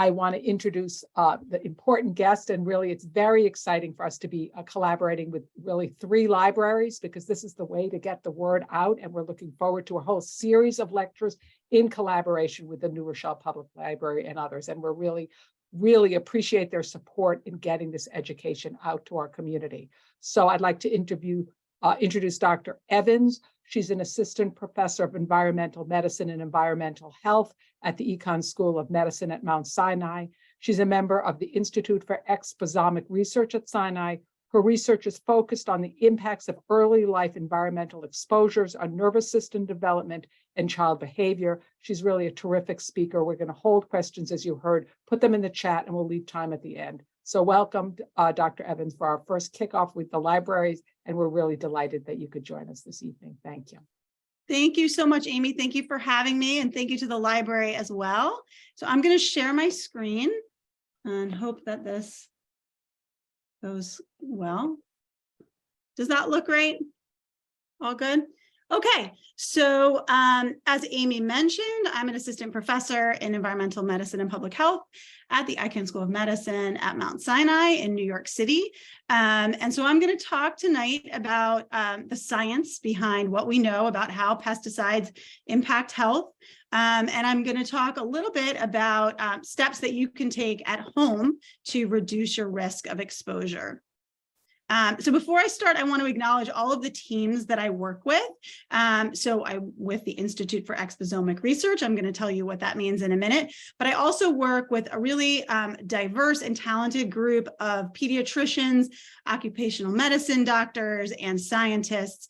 I want to introduce the important guest, and really it's very exciting for us to be collaborating with really 3 libraries, because this is the way to get the word out, and we're looking forward to a whole series of lectures in collaboration with the New Rochelle Public Library and others, and we're really appreciate their support in getting this education out to our community. So I'd like to introduce Dr. Evans. She's an assistant professor of environmental medicine and environmental health at the Icahn School of Medicine at Mount Sinai. She's a member of the Institute for Exposomic Research at Sinai. Her research is focused on the impacts of early life environmental exposures on nervous system development and child behavior. She's really a terrific speaker. We're going to hold questions, as you heard, put them in the chat, and we'll leave time at the end. So welcome, Dr. Evans, for our first kickoff with the libraries, and we're really delighted that you could join us this evening. Thank you. Thank you so much, Amy. Thank you for having me, and thank you to the library as well. So I'm going to share my screen and hope that this goes well. Does that look right? All good? Okay, so as Amy mentioned, I'm an assistant professor in environmental medicine and public health at the Icahn School of Medicine at Mount Sinai in New York City. And so I'm going to talk tonight about the science behind what we know about how pesticides impact health. And I'm going to talk a little bit about steps that you can take at home to reduce your risk of exposure. So before I start, I want to acknowledge all of the teams that I work with. So I'm with the Institute for Exposomic Research. I'm going to tell you what that means in a minute. But I also work with a really diverse and talented group of pediatricians, occupational medicine doctors, and scientists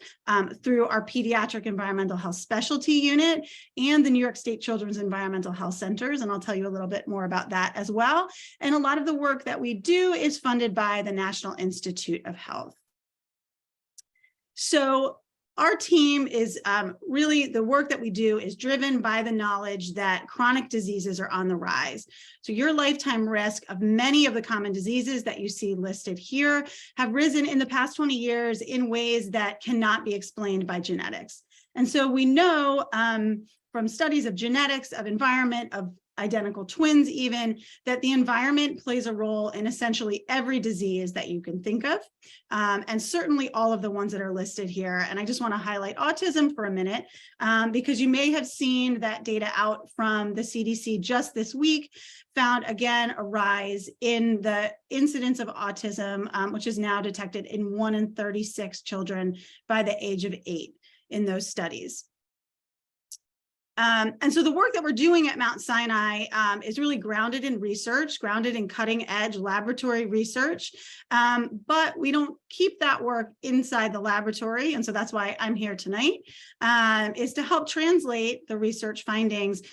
through our Pediatric Environmental Health Specialty Unit and the New York State Children's Environmental Health Centers. And I'll tell you a little bit more about that as well. And a lot of the work that we do is funded by the National Institute of Health. So our team is really, the work that we do is driven by the knowledge that chronic diseases are on the rise. So your lifetime risk of many of the common diseases that you see listed here have risen in the past 20 years in ways that cannot be explained by genetics. And so we know from studies of genetics, of environment, of identical twins even, that the environment plays a role in essentially every disease that you can think of, and certainly all of the ones that are listed here. And I just want to highlight autism for a minute, because you may have seen that data out from the CDC just this week found, again, a rise in the incidence of autism, which is now detected in 1 in 36 children by the age of 8 in those studies. And so the work that we're doing at Mount Sinai is really grounded in research, grounded in cutting edge laboratory research, but we don't keep that work inside the laboratory. And so that's why I'm here tonight, is to help translate the research findings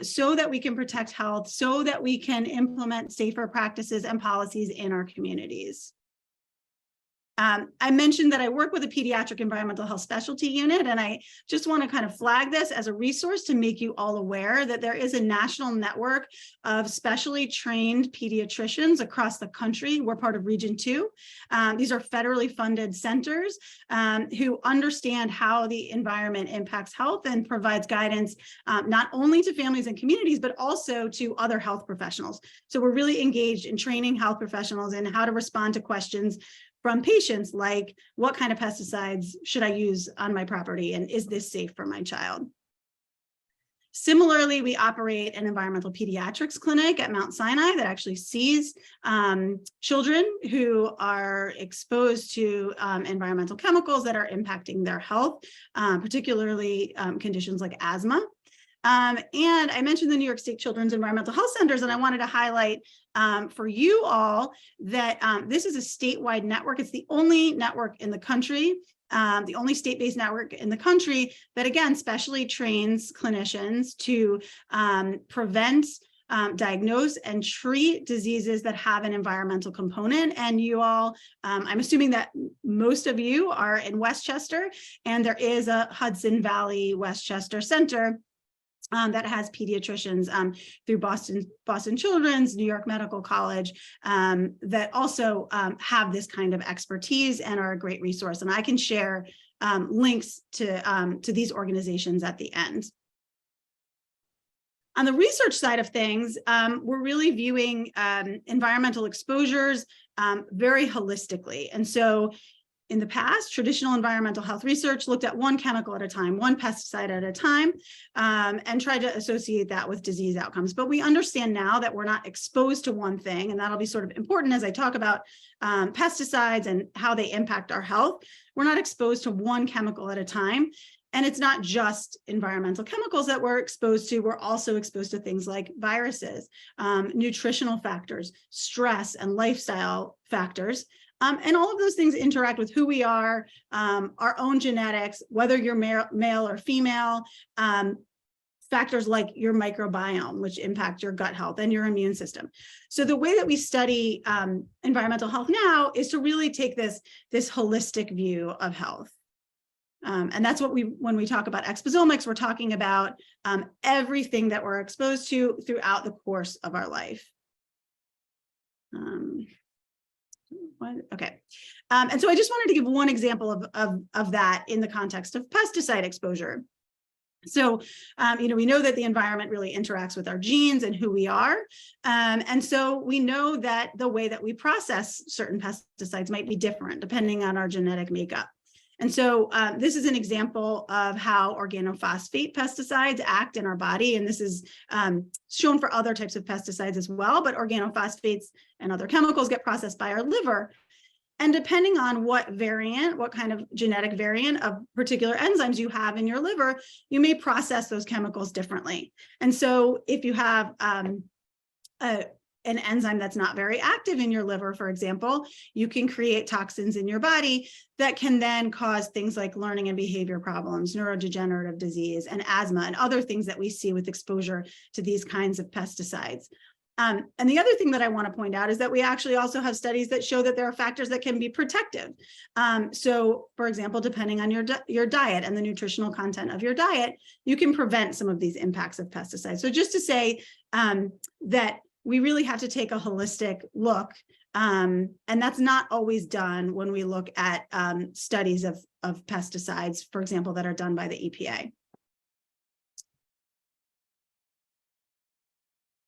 so that we can protect health, so that we can implement safer practices and policies in our communities. I mentioned that I work with a Pediatric Environmental Health Specialty Unit, and I just want to kind of flag this as a resource to make you all aware that there is a national network of specially trained pediatricians across the country. We're part of Region 2. These are federally funded centers who understand how the environment impacts health and provides guidance not only to families and communities, but also to other health professionals. So we're really engaged in training health professionals in how to respond to questions from patients like, what kind of pesticides should I use on my property, and is this safe for my child? Similarly, we operate an environmental pediatrics clinic at Mount Sinai that actually sees children who are exposed to environmental chemicals that are impacting their health, particularly conditions like asthma. And I mentioned the New York State Children's Environmental Health Centers, and I wanted to highlight for you all that this is a statewide network. It's the only network in the country, the only state-based network in the country that, again, specially trains clinicians to prevent, diagnose, and treat diseases that have an environmental component. And you all, I'm assuming that most of you are in Westchester, and there is a Hudson Valley Westchester Center that has pediatricians through Boston Children's, New York Medical College, that also have this kind of expertise and are a great resource. And I can share links to these organizations at the end. On the research side of things, we're really viewing environmental exposures very holistically. And so in the past, traditional environmental health research looked at one chemical at a time, one pesticide at a time, and tried to associate that with disease outcomes. But we understand now that we're not exposed to one thing, and that'll be sort of important as I talk about pesticides and how they impact our health. We're not exposed to one chemical at a time. And it's not just environmental chemicals that we're exposed to. We're also exposed to things like viruses, nutritional factors, stress, and lifestyle factors. And all of those things interact with who we are, our own genetics, whether you're male or female, factors like your microbiome, which impact your gut health and your immune system. So the way that we study environmental health now is to really take this holistic view of health. And that's what when we talk about exposomics, we're talking about everything that we're exposed to throughout the course of our life. Okay. And so I just wanted to give one example of that in the context of pesticide exposure. So, we know that the environment really interacts with our genes and who we are. And so we know that the way that we process certain pesticides might be different depending on our genetic makeup. And so this is an example of how organophosphate pesticides act in our body. And this is shown for other types of pesticides as well, but organophosphates and other chemicals get processed by our liver. And depending on what kind of genetic variant of particular enzymes you have in your liver, you may process those chemicals differently. And so if you have an enzyme that's not very active in your liver, for example, you can create toxins in your body that can then cause things like learning and behavior problems, neurodegenerative disease, and asthma, and other things that we see with exposure to these kinds of pesticides. And the other thing that I want to point out is that we actually also have studies that show that there are factors that can be protective. So, for example, depending on your diet and the nutritional content of your diet, you can prevent some of these impacts of pesticides. So just to say that we really have to take a holistic look, and that's not always done when we look at studies of pesticides, for example, that are done by the EPA.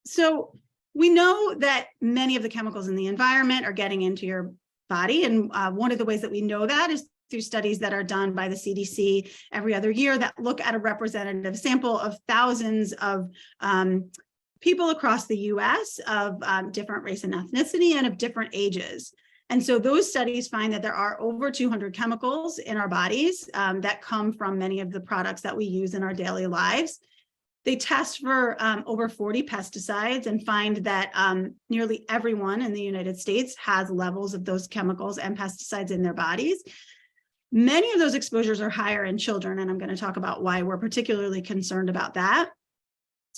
So we know that many of the chemicals in the environment are getting into your body, and one of the ways that we know that is through studies that are done by the CDC every other year that look at a representative sample of thousands of people across the US of different race and ethnicity and of different ages. And so those studies find that there are over 200 chemicals in our bodies that come from many of the products that we use in our daily lives. They test for over 40 pesticides and find that nearly everyone in the United States has levels of those chemicals and pesticides in their bodies. Many of those exposures are higher in children, and I'm going to talk about why we're particularly concerned about that.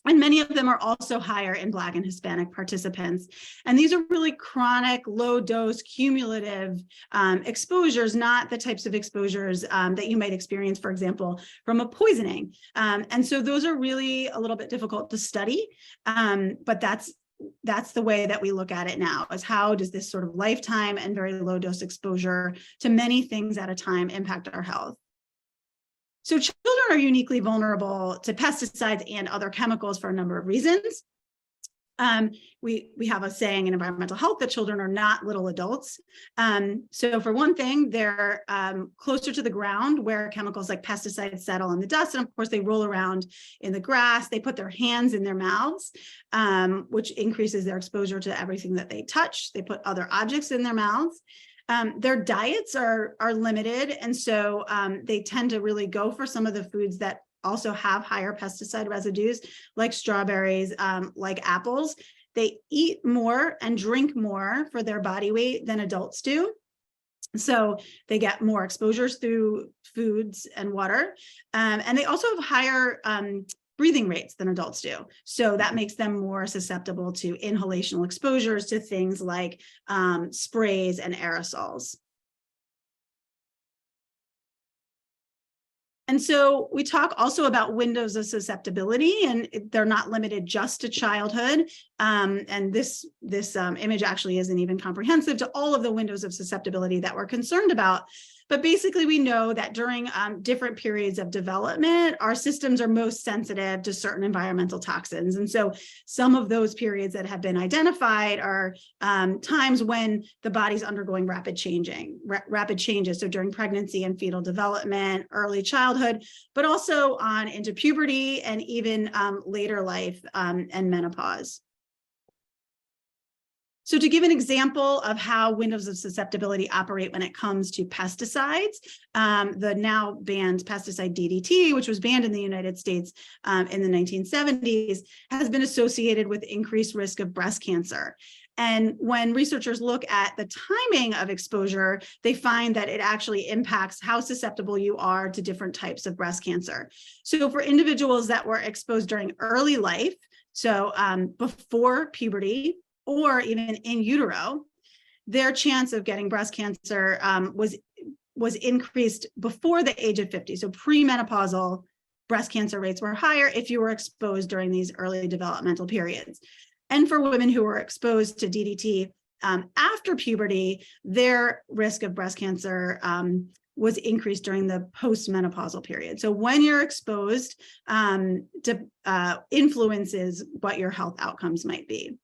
And many of them are also higher in Black and Hispanic participants. And these are really chronic, low-dose, cumulative exposures, not the types of exposures that you might experience, for example, from a poisoning. And so those are really a little bit difficult to study, but that's the way that we look at it now, is how does this sort of lifetime and very low-dose exposure to many things at a time impact our health? So children are uniquely vulnerable to pesticides and other chemicals for a number of reasons. We have a saying in environmental health that children are not little adults. So for one thing, they're closer to the ground where chemicals like pesticides settle in the dust. And of course, they roll around in the grass. They put their hands in their mouths, which increases their exposure to everything that they touch. They put other objects in their mouths. Their diets are limited, and so they tend to really go for some of the foods that also have higher pesticide residues, like strawberries, like apples. They eat more and drink more for their body weight than adults do. So they get more exposures through foods and water. And they also have higher breathing rates than adults do. So that makes them more susceptible to inhalational exposures to things like sprays and aerosols. And so we talk also about windows of susceptibility, and they're not limited just to childhood. And this image actually isn't even comprehensive to all of the windows of susceptibility that we're concerned about. But basically, we know that during different periods of development, our systems are most sensitive to certain environmental toxins. And so some of those periods that have been identified are times when the body's undergoing rapid changes. So during pregnancy and fetal development, early childhood, but also on into puberty and even later life and menopause. So to give an example of how windows of susceptibility operate when it comes to pesticides, the now banned pesticide DDT, which was banned in the United States in the 1970s, has been associated with increased risk of breast cancer. And when researchers look at the timing of exposure, they find that it actually impacts how susceptible you are to different types of breast cancer. So for individuals that were exposed during early life, so before puberty, or even in utero, their chance of getting breast cancer was increased before the age of 50. So premenopausal breast cancer rates were higher if you were exposed during these early developmental periods. And for women who were exposed to DDT after puberty, their risk of breast cancer was increased during the postmenopausal period. So when you're exposed to influences what your health outcomes might be.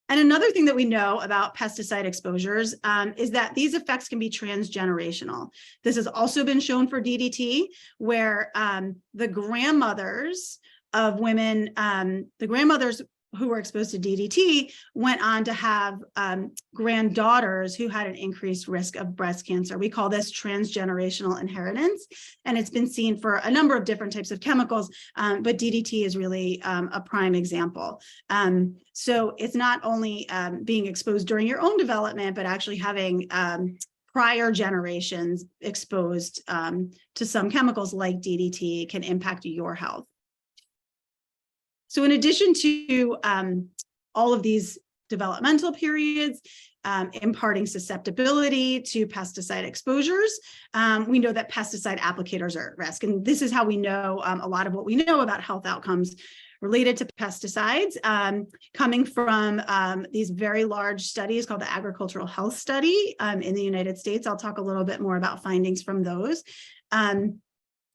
And another thing that we know about pesticide exposures is that these effects can be transgenerational. This has also been shown for DDT, where the grandmothers of women, the grandmothers who were exposed to DDT went on to have granddaughters who had an increased risk of breast cancer. We call this transgenerational inheritance, and it's been seen for a number of different types of chemicals, but DDT is really a prime example. So it's not only being exposed during your own development, but actually having prior generations exposed to some chemicals like DDT can impact your health. So in addition to all of these developmental periods, imparting susceptibility to pesticide exposures, we know that pesticide applicators are at risk. And this is how we know a lot of what we know about health outcomes related to pesticides, coming from these very large studies called the Agricultural Health Study in the United States. I'll talk a little bit more about findings from those.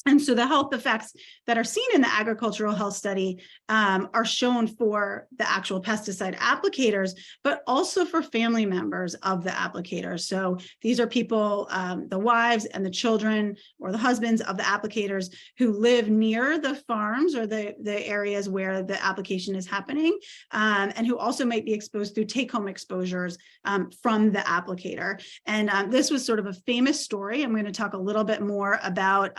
And so the health effects that are seen in the agricultural health study are shown for the actual pesticide applicators, but also for family members of the applicators. So these are people, the wives and the children or the husbands of the applicators who live near the farms or the areas where the application is happening, and who also might be exposed through take-home exposures from the applicator. And this was sort of a famous story. I'm going to talk a little bit more about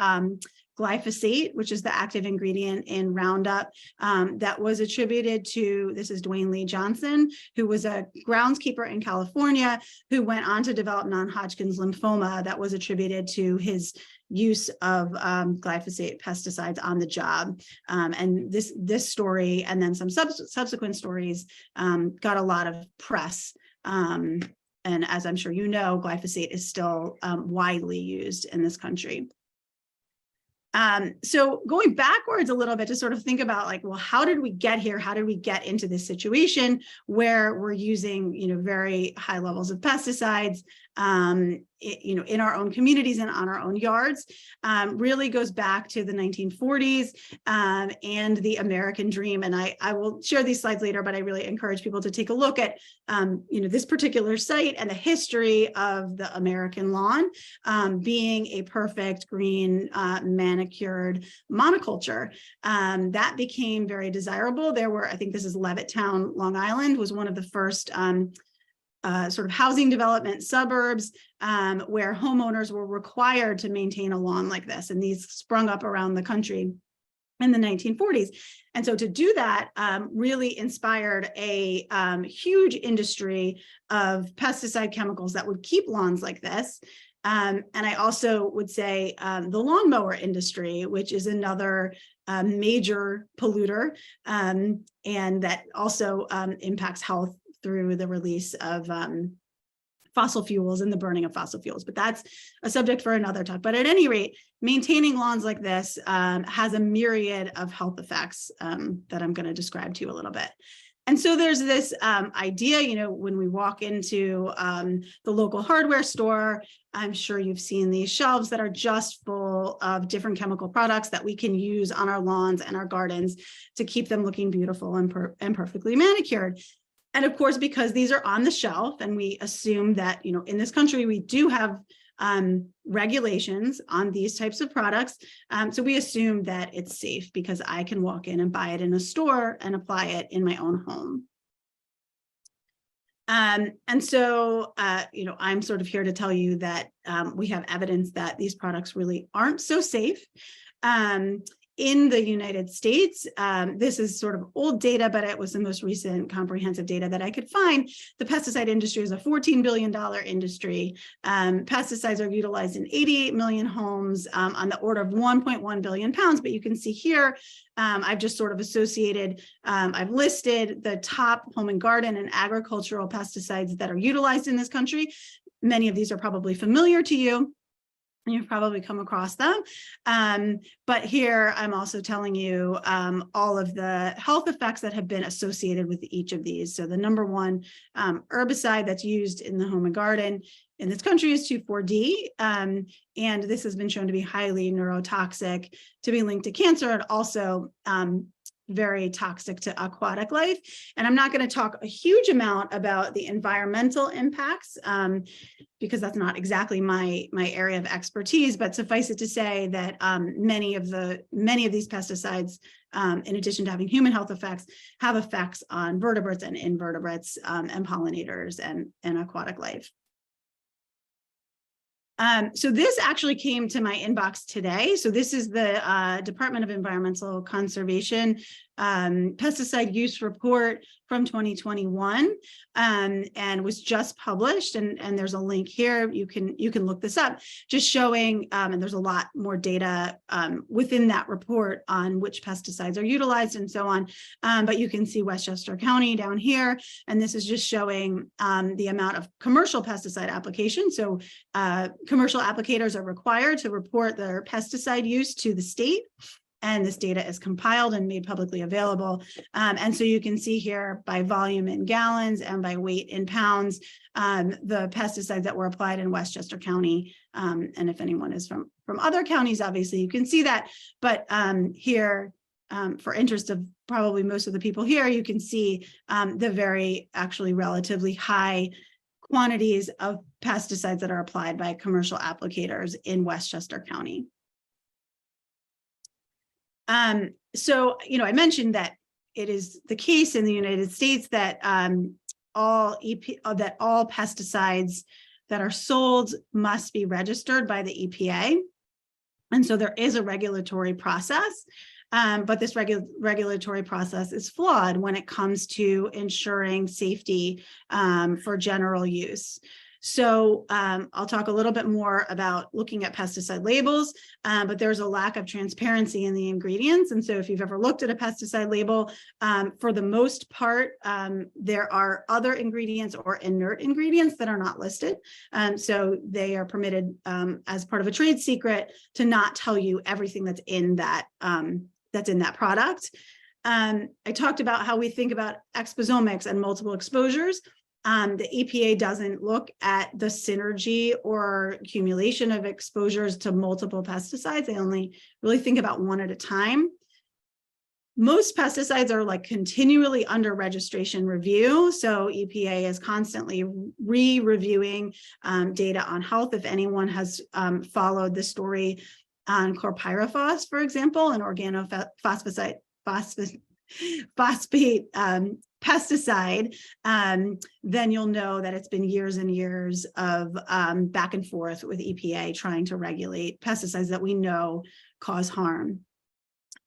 glyphosate, which is the active ingredient in Roundup, that was attributed to, this is Dwayne Lee Johnson, who was a groundskeeper in California, who went on to develop non-Hodgkin's lymphoma that was attributed to his use of glyphosate pesticides on the job. And this story, and then some subsequent stories, got a lot of press. And as I'm sure you know, glyphosate is still widely used in this country. So going backwards a little bit to sort of think about like, well, how did we get here? How did we get into this situation where we're using, very high levels of pesticides, in our own communities and on our own yards? Really goes back to the 1940s and the American dream. And I will share these slides later, but I really encourage people to take a look at, this particular site and the history of the American lawn being a perfect green manicured monoculture. That became very desirable. There were, I think this is Levittown, Long Island, was one of the first sort of housing development suburbs where homeowners were required to maintain a lawn like this. And these sprung up around the country in the 1940s. And so to do that really inspired a huge industry of pesticide chemicals that would keep lawns like this. And I also would say the lawnmower industry, which is another major polluter, and that also impacts health through the release of fossil fuels and the burning of fossil fuels. But that's a subject for another talk. But at any rate, maintaining lawns like this has a myriad of health effects that I'm going to describe to you a little bit. And so there's this idea, you know, when we walk into the local hardware store, I'm sure you've seen these shelves that are just full of different chemical products that we can use on our lawns and our gardens to keep them looking beautiful and perfectly manicured. And of course, because these are on the shelf, and we assume that, you know, in this country, we do have regulations on these types of products. So we assume that it's safe because I can walk in and buy it in a store and apply it in my own home. And so, you know, I'm sort of here to tell you that we have evidence that these products really aren't so safe. In the United States, this is sort of old data, but it was the most recent comprehensive data that I could find. The pesticide industry is a $14 billion industry. Pesticides are utilized in 88 million homes on the order of 1.1 billion pounds. But you can see here, I've just sort of associated, I've listed the top home and garden and agricultural pesticides that are utilized in this country. Many of these are probably familiar to you. You've probably come across them. But here I'm also telling you all of the health effects that have been associated with each of these. So the number one herbicide that's used in the home and garden in this country is 2,4-D. And this has been shown to be highly neurotoxic, to be linked to cancer, and also very toxic to aquatic life. And I'm not going to talk a huge amount about the environmental impacts because that's not exactly my area of expertise, but suffice it to say that many of these pesticides, in addition to having human health effects, have effects on vertebrates and invertebrates and pollinators and aquatic life. So this actually came to my inbox today. So this is the Department of Environmental Conservation pesticide use report from 2021 and was just published. And there's a link here. You can look this up, just showing, and there's a lot more data within that report on which pesticides are utilized and so on. But you can see Westchester County down here. And this is just showing the amount of commercial pesticide application. So commercial applicators are required to report their pesticide use to the state. And this data is compiled and made publicly available. And so you can see here by volume in gallons and by weight in pounds, the pesticides that were applied in Westchester County. And if anyone is from other counties, obviously you can see that. But here, for interest of probably most of the people here, you can see the very actually relatively high quantities of pesticides that are applied by commercial applicators in Westchester County. So, you know, I mentioned that it is the case in the United States that all pesticides that are sold must be registered by the EPA. And so there is a regulatory process, but this regulatory process is flawed when it comes to ensuring safety for general use. So I'll talk a little bit more about looking at pesticide labels, but there's a lack of transparency in the ingredients. And so if you've ever looked at a pesticide label, for the most part, there are other ingredients or inert ingredients that are not listed. So they are permitted as part of a trade secret to not tell you everything that's in that product. I talked about how we think about exposomics and multiple exposures. The EPA doesn't look at the synergy or accumulation of exposures to multiple pesticides. They only really think about one at a time. Most pesticides are like continually under registration review. So EPA is constantly re-reviewing data on health. If anyone has followed the story on chlorpyrifos, for example, an organophosphate pesticide, then you'll know that it's been years and years of back and forth with EPA trying to regulate pesticides that we know cause harm.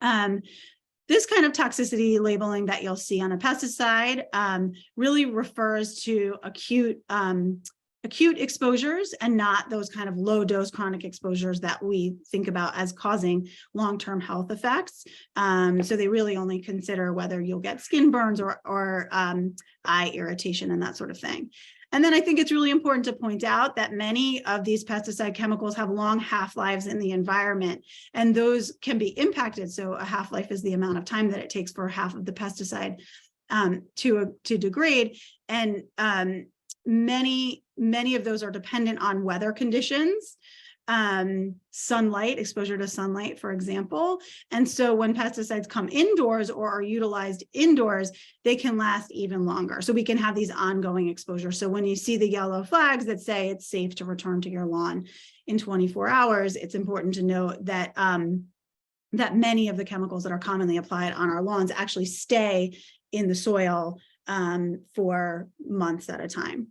This kind of toxicity labeling that you'll see on a pesticide really refers to acute exposures and not those kind of low dose chronic exposures that we think about as causing long-term health effects. So they really only consider whether you'll get skin burns or eye irritation and that sort of thing. And then I think it's really important to point out that many of these pesticide chemicals have long half-lives in the environment, and those can be impacted. So a half-life is the amount of time that it takes for half of the pesticide to degrade. And many of those are dependent on weather conditions, sunlight, exposure to sunlight, for example. And so when pesticides come indoors or are utilized indoors, they can last even longer. So we can have these ongoing exposures. So when you see the yellow flags that say it's safe to return to your lawn in 24 hours, it's important to note that that many of the chemicals that are commonly applied on our lawns actually stay in the soil for months at a time.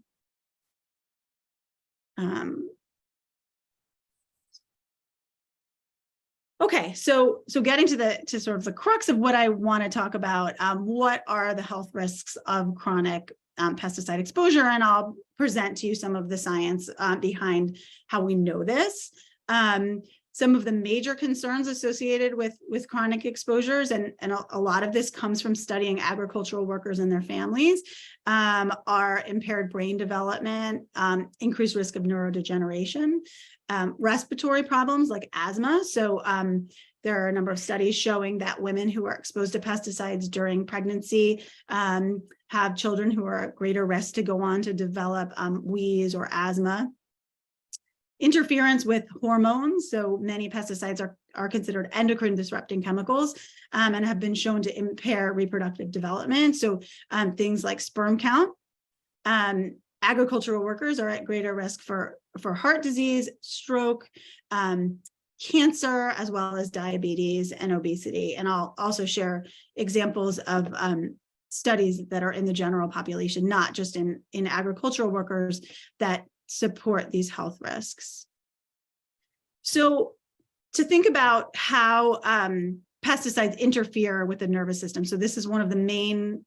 Okay, so getting to sort of the crux of what I want to talk about, what are the health risks of chronic pesticide exposure? And I'll present to you some of the science behind how we know this. Some of the major concerns associated with chronic exposures, and a lot of this comes from studying agricultural workers and their families, are impaired brain development, increased risk of neurodegeneration, respiratory problems like asthma. So there are a number of studies showing that women who are exposed to pesticides during pregnancy have children who are at greater risk to go on to develop wheeze or asthma. Interference with hormones. So many pesticides are considered endocrine disrupting chemicals and have been shown to impair reproductive development. So things like sperm count. Agricultural workers are at greater risk for heart disease, stroke, cancer, as well as diabetes and obesity. And I'll also share examples of studies that are in the general population, not just in agricultural workers, that support these health risks. So to think about how pesticides interfere with the nervous system. So this is one of the main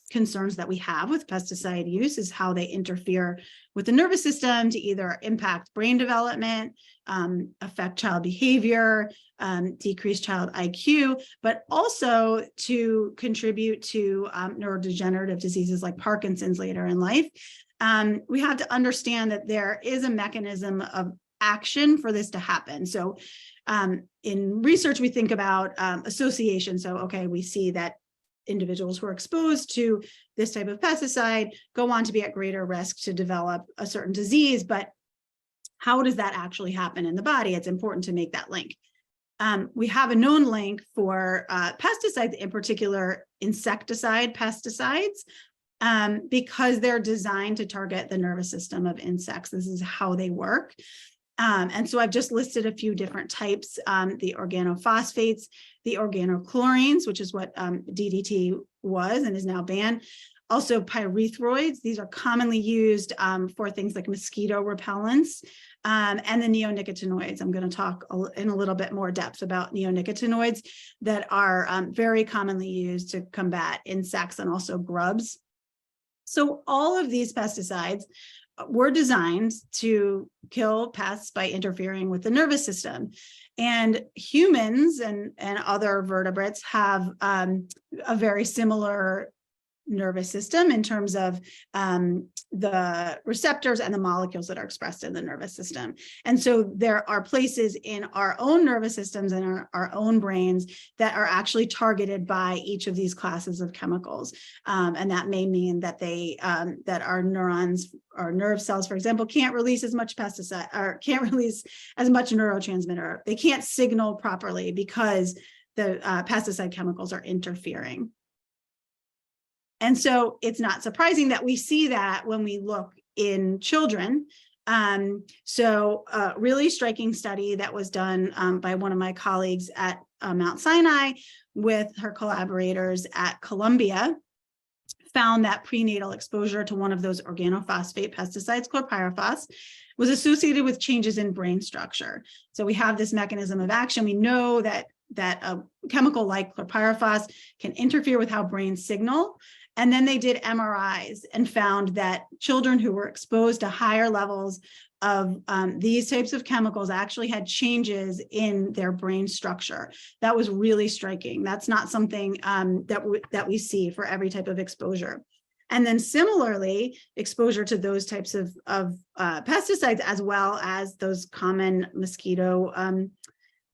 concerns that we have with pesticide use, is how they interfere with the nervous system to either impact brain development, affect child behavior, decrease child IQ, but also to contribute to neurodegenerative diseases like Parkinson's later in life. We have to understand that there is a mechanism of action for this to happen. So in research, we think about association. So, okay, we see that individuals who are exposed to this type of pesticide go on to be at greater risk to develop a certain disease, but how does that actually happen in the body? It's important to make that link. We have a known link for pesticides, in particular insecticide pesticides, because they're designed to target the nervous system of insects. This is how they work. And so I've just listed a few different types, the organophosphates, the organochlorines, which is what DDT was and is now banned. Also pyrethroids. These are commonly used for things like mosquito repellents, and the neonicotinoids. I'm going to talk in a little bit more depth about neonicotinoids that are very commonly used to combat insects and also grubs. So all of these pesticides were designed to kill pests by interfering with the nervous system. And humans and other vertebrates have a very similar nervous system in terms of the receptors and the molecules that are expressed in the nervous system. And so there are places in our own nervous systems and our own brains that are actually targeted by each of these classes of chemicals. And that may mean that that our neurons or nerve cells, for example, can't release as much pesticide or can't release as much neurotransmitter. They can't signal properly because the pesticide chemicals are interfering. And so it's not surprising that we see that when we look in children. So a really striking study that was done by one of my colleagues at Mount Sinai with her collaborators at Columbia found that prenatal exposure to one of those organophosphate pesticides, chlorpyrifos, was associated with changes in brain structure. So we have this mechanism of action. We know that a chemical like chlorpyrifos can interfere with how brains signal. And then they did MRIs and found that children who were exposed to higher levels of these types of chemicals actually had changes in their brain structure. That was really striking. That's not something that we see for every type of exposure. And then similarly, exposure to those types of pesticides, as well as those common mosquito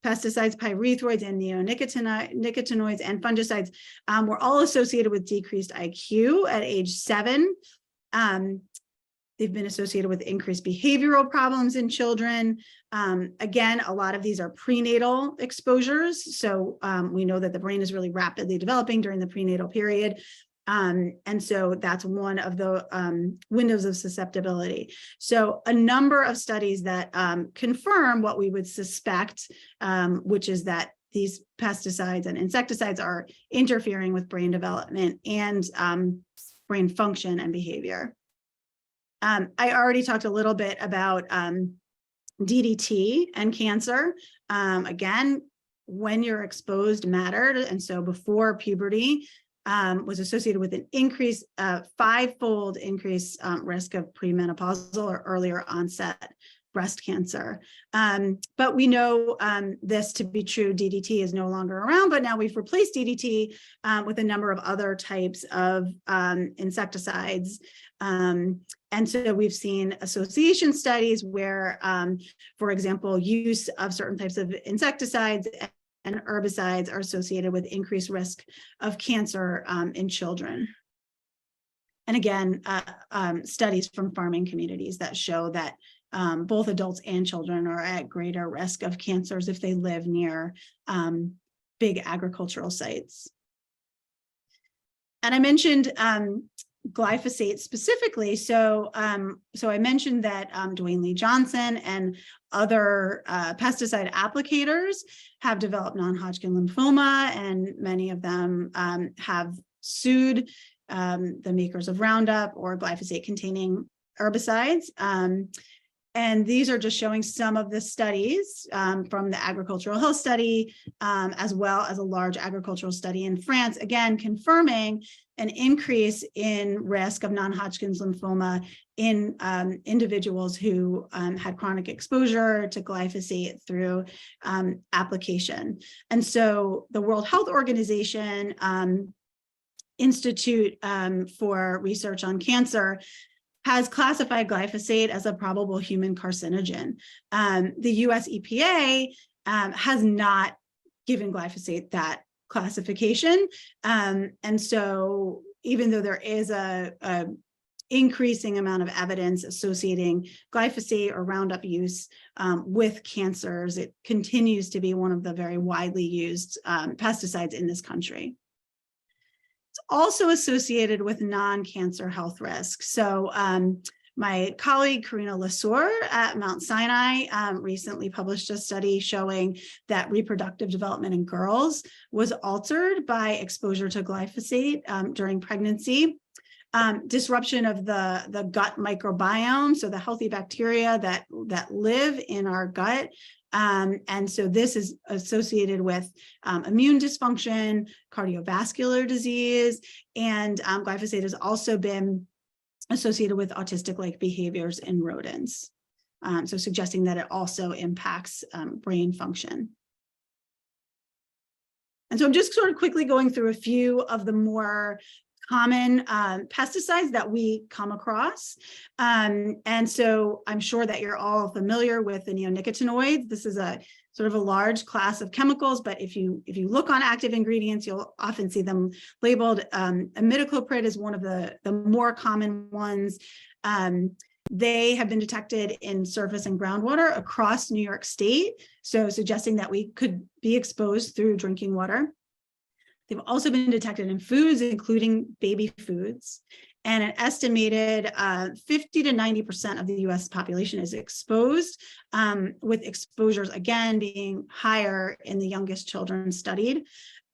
pesticides, pyrethroids, and neonicotinoids and fungicides were all associated with decreased IQ at age 7. They've been associated with increased behavioral problems in children. Again, a lot of these are prenatal exposures. So we know that the brain is really rapidly developing during the prenatal period. And so that's one of the windows of susceptibility. So a number of studies that confirm what we would suspect, which is that these pesticides and insecticides are interfering with brain development and brain function and behavior. I already talked a little bit about DDT and cancer. Again, when you're exposed mattered. And so before puberty was associated with an increase, 5-fold increase risk of premenopausal or earlier onset breast cancer. But we know this to be true. DDT is no longer around, but now we've replaced DDT with a number of other types of insecticides. And so we've seen association studies where, for example, use of certain types of insecticides and herbicides are associated with increased risk of cancer in children. And again, studies from farming communities that show that both adults and children are at greater risk of cancers if they live near big agricultural sites. And I mentioned glyphosate specifically. So I mentioned that Dwayne Lee Johnson and other pesticide applicators have developed non-Hodgkin lymphoma, and many of them have sued the makers of Roundup or glyphosate-containing herbicides. And these are just showing some of the studies from the agricultural health study, as well as a large agricultural study in France, again, confirming an increase in risk of non-Hodgkin's lymphoma in individuals who had chronic exposure to glyphosate through application. And so the World Health Organization Institute for Research on Cancer has classified glyphosate as a probable human carcinogen. The US EPA has not given glyphosate that classification. And so even though there is a increasing amount of evidence associating glyphosate or Roundup use with cancers, it continues to be one of the very widely used pesticides in this country. It's also associated with non-cancer health risks. So my colleague, Karina Lesueur at Mount Sinai, recently published a study showing that reproductive development in girls was altered by exposure to glyphosate during pregnancy. Disruption of the gut microbiome, so the healthy bacteria that live in our gut. And so this is associated with immune dysfunction, cardiovascular disease, and glyphosate has also been associated with autistic-like behaviors in rodents. So suggesting that it also impacts brain function. And so I'm just sort of quickly going through a few of the more common pesticides that we come across. And so I'm sure that you're all familiar with the neonicotinoids. This is a sort of a large class of chemicals, but if you look on active ingredients, you'll often see them labeled. Imidacloprid is one of the more common ones. They have been detected in surface and groundwater across New York State, so suggesting that we could be exposed through drinking water. They've also been detected in foods, including baby foods, and an estimated 50 to 90% of the US population is exposed, with exposures again being higher in the youngest children studied.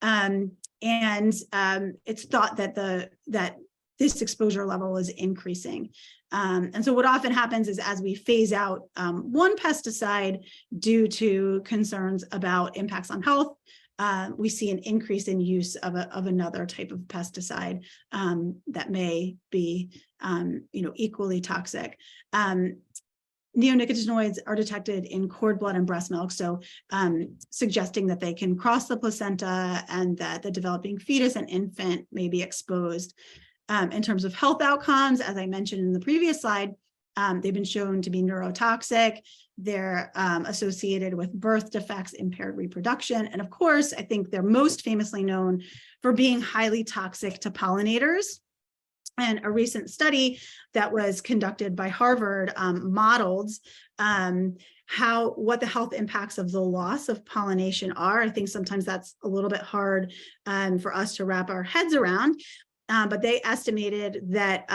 And it's thought that this exposure level is increasing. And so what often happens is as we phase out one pesticide due to concerns about impacts on health, we see an increase in use of another type of pesticide that may be equally toxic. Neonicotinoids are detected in cord blood and breast milk, so suggesting that they can cross the placenta and that the developing fetus and infant may be exposed. In terms of health outcomes, as I mentioned in the previous slide, they've been shown to be neurotoxic, They're associated with birth defects, impaired reproduction. And of course, I think they're most famously known for being highly toxic to pollinators. And a recent study that was conducted by Harvard modeled what the health impacts of the loss of pollination are. I think sometimes that's a little bit hard for us to wrap our heads around, but they estimated that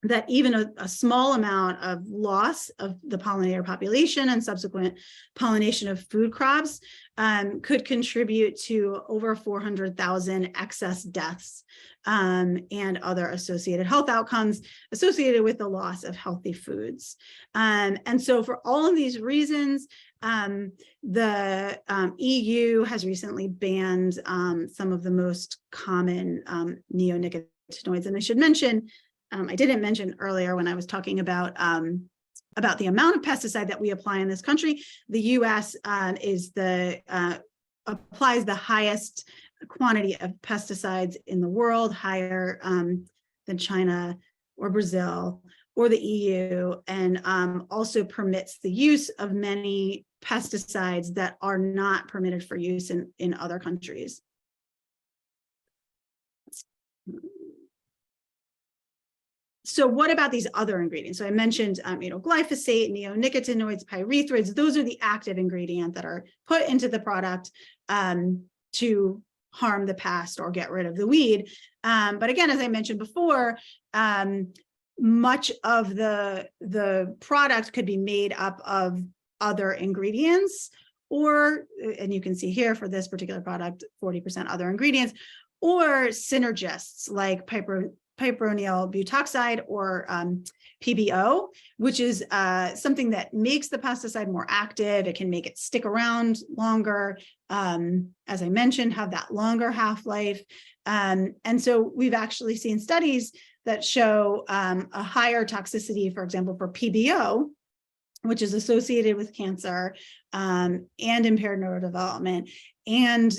that even a small amount of loss of the pollinator population and subsequent pollination of food crops could contribute to over 400,000 excess deaths and other associated health outcomes associated with the loss of healthy foods. And so for all of these reasons, the EU has recently banned some of the most common neonicotinoids. And I should mention, I didn't mention earlier when I was talking about the amount of pesticide that we apply in this country. The U.S. Applies the highest quantity of pesticides in the world, higher than China or Brazil or the EU, and also permits the use of many pesticides that are not permitted for use in other countries. So what about these other ingredients? So I mentioned, glyphosate, neonicotinoids, pyrethroids. Those are the active ingredients that are put into the product to harm the pest or get rid of the weed. But again, as I mentioned before, much of the product could be made up of other ingredients, and you can see here for this particular product, 40% other ingredients, or synergists like piperonyl butoxide or PBO, which is something that makes the pesticide more active. It can make it stick around longer, as I mentioned, have that longer half-life. And so we've actually seen studies that show a higher toxicity, for example, for PBO, which is associated with cancer and impaired neurodevelopment and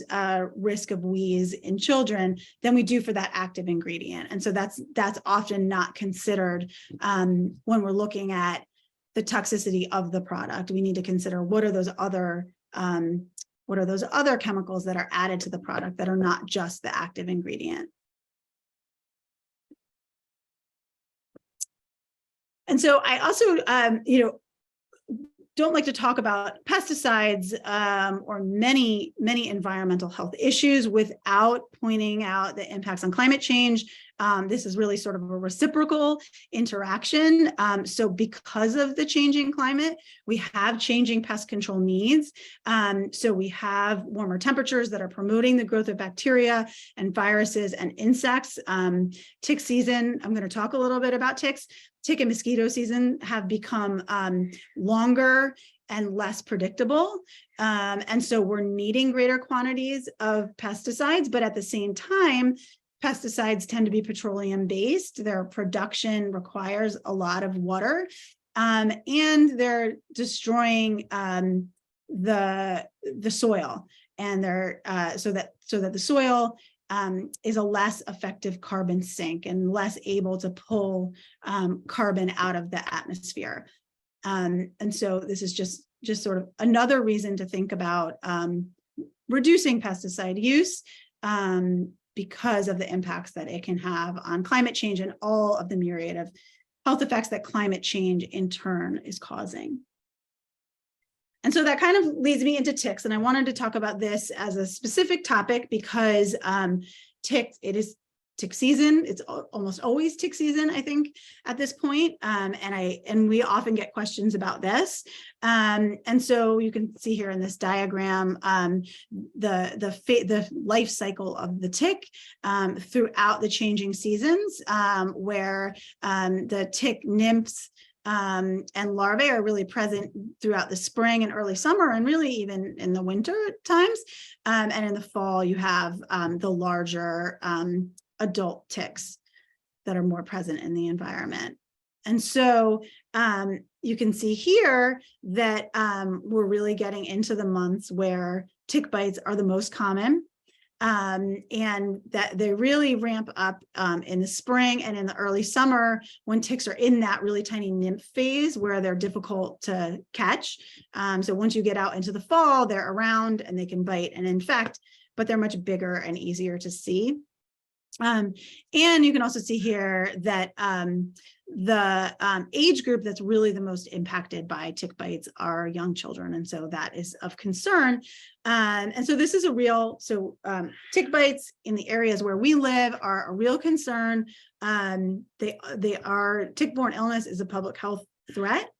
risk of wheeze in children than we do for that active ingredient. And so that's often not considered when we're looking at the toxicity of the product. We need to consider what are those other chemicals that are added to the product that are not just the active ingredient. And so I also, don't like to talk about pesticides or many environmental health issues without pointing out the impacts on climate change. This is really sort of a reciprocal interaction. So because of the changing climate, we have changing pest control needs. So we have warmer temperatures that are promoting the growth of bacteria and viruses and insects. Tick season, I'm going to talk a little bit about ticks. Tick and mosquito season have become longer and less predictable. And so we're needing greater quantities of pesticides, but at the same time, pesticides tend to be petroleum-based. Their production requires a lot of water, and they're destroying the soil, and they're so that the soil is a less effective carbon sink and less able to pull carbon out of the atmosphere. And so this is just sort of another reason to think about reducing pesticide use because of the impacts that it can have on climate change and all of the myriad of health effects that climate change in turn is causing. And so that kind of leads me into ticks. And I wanted to talk about this as a specific topic because it is tick season. It's almost always tick season, I think, at this point. And we often get questions about this. And so you can see here in this diagram, the life cycle of the tick throughout the changing seasons, where the tick nymphs and larvae are really present throughout the spring and early summer, and really even in the winter times. And in the fall, you have the larger adult ticks that are more present in the environment. And so you can see here that we're really getting into the months where tick bites are the most common. and that they really ramp up in the spring and in the early summer when ticks are in that really tiny nymph phase where they're difficult to catch. So once you get out into the fall, they're around and they can bite and infect, but they're much bigger and easier to see. And you can also see here that the age group that's really the most impacted by tick bites are young children. And so that is of concern. And so this is a real, tick bites in the areas where we live are a real concern. They are, tick-borne illness is a public health threat.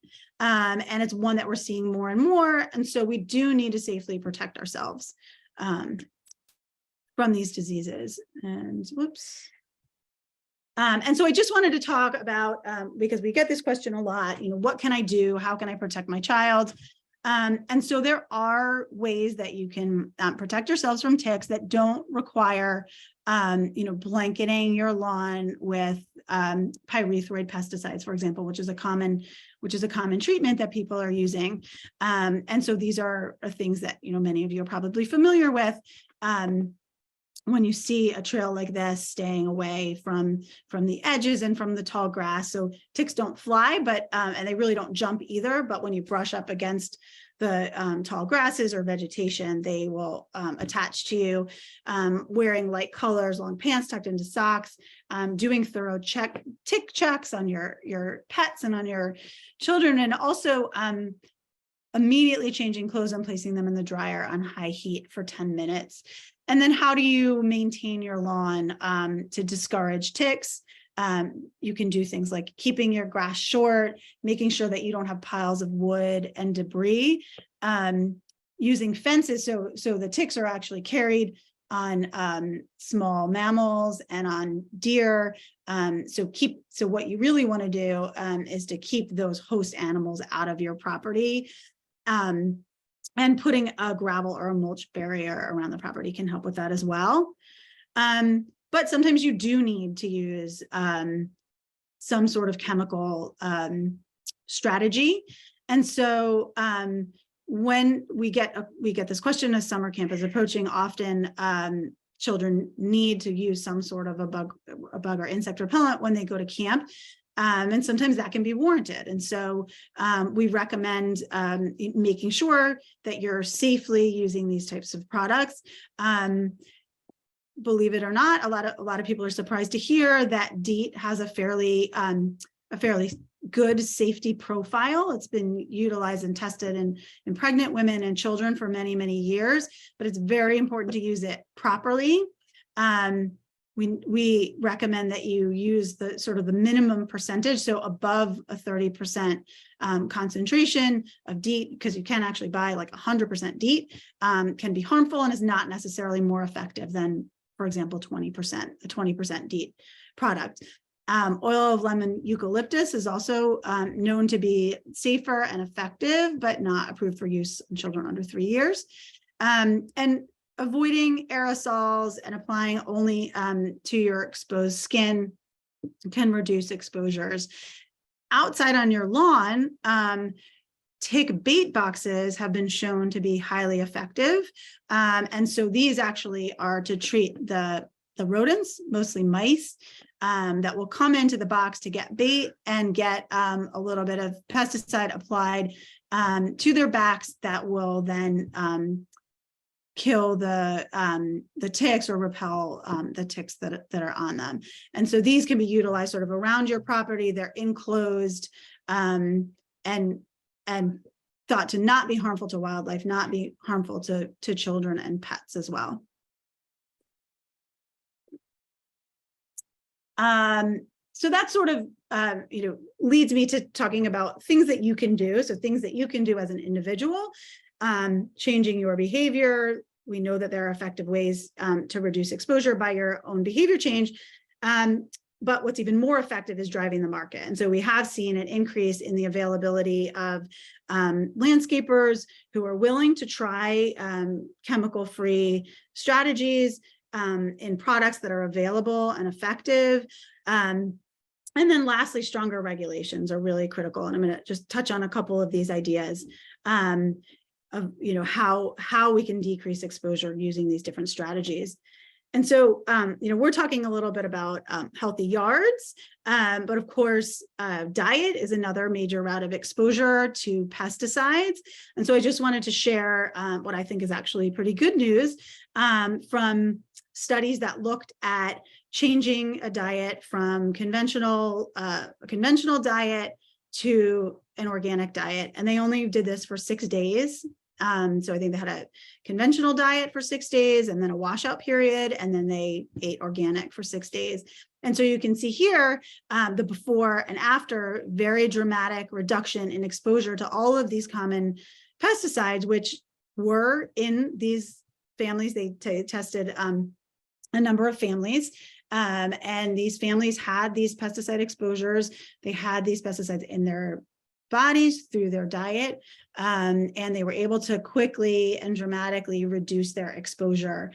And it's one that we're seeing more and more. And so we do need to safely protect ourselves from these diseases. And whoops. And so I just wanted to talk about, because we get this question a lot, what can I do? How can I protect my child? And so there are ways that you can protect yourselves from ticks that don't require, blanketing your lawn with pyrethroid pesticides, for example, which is a common treatment that people are using. And so these are things that, many of you are probably familiar with. When you see a trail like this, staying away from the edges and from the tall grass. So ticks don't fly, but and they really don't jump either. But when you brush up against the tall grasses or vegetation, they will attach to you. Wearing light colors, long pants tucked into socks, doing thorough tick checks on your pets and on your children, and also immediately changing clothes and placing them in the dryer on high heat for 10 minutes. And then how do you maintain your lawn to discourage ticks? You can do things like keeping your grass short, making sure that you don't have piles of wood and debris, using fences so the ticks are actually carried on small mammals and on deer. So what you really want to do is to keep those host animals out of your property. And putting a gravel or a mulch barrier around the property can help with that as well. But sometimes you do need to use some sort of chemical strategy. And so when we get this question as summer camp is approaching, often children need to use some sort of a bug or insect repellent when they go to camp. And sometimes that can be warranted. And so we recommend making sure that you're safely using these types of products. Believe it or not, a lot of people are surprised to hear that DEET has a fairly good safety profile. It's been utilized and tested in pregnant women and children for many, many years, but it's very important to use it properly. We recommend that you use the sort of the minimum percentage, so above a 30% concentration of DEET, because you can actually buy like 100% DEET, can be harmful and is not necessarily more effective than, for example, 20% DEET product. Oil of lemon eucalyptus is also known to be safer and effective, but not approved for use in children under 3 years. And avoiding aerosols and applying only to your exposed skin can reduce exposures. Outside on your lawn, tick bait boxes have been shown to be highly effective. And so these actually are to treat the rodents, mostly mice, that will come into the box to get bait and get a little bit of pesticide applied to their backs that will then kill the ticks or repel the ticks that are on them. And so these can be utilized sort of around your property. They're enclosed and thought to not be harmful to wildlife, not be harmful to children and pets as well. So that sort of leads me to talking about things that you can do. So things that you can do as an individual. Changing your behavior. We know that there are effective ways to reduce exposure by your own behavior change. But what's even more effective is driving the market. And so we have seen an increase in the availability of landscapers who are willing to try chemical-free strategies in products that are available and effective. And then lastly, stronger regulations are really critical. And I'm going to just touch on a couple of these ideas. how we can decrease exposure using these different strategies. And so, we're talking a little bit about healthy yards, but of course, diet is another major route of exposure to pesticides. And so I just wanted to share what I think is actually pretty good news from studies that looked at changing a diet from a conventional diet to an organic diet. And they only did this for 6 days. So I think they had a conventional diet for 6 days and then a washout period, and then they ate organic for 6 days. And so you can see here the before and after, very dramatic reduction in exposure to all of these common pesticides, which were in these families. They tested a number of families. And these families had these pesticide exposures. They had these pesticides in their bodies through their diet, and they were able to quickly and dramatically reduce their exposure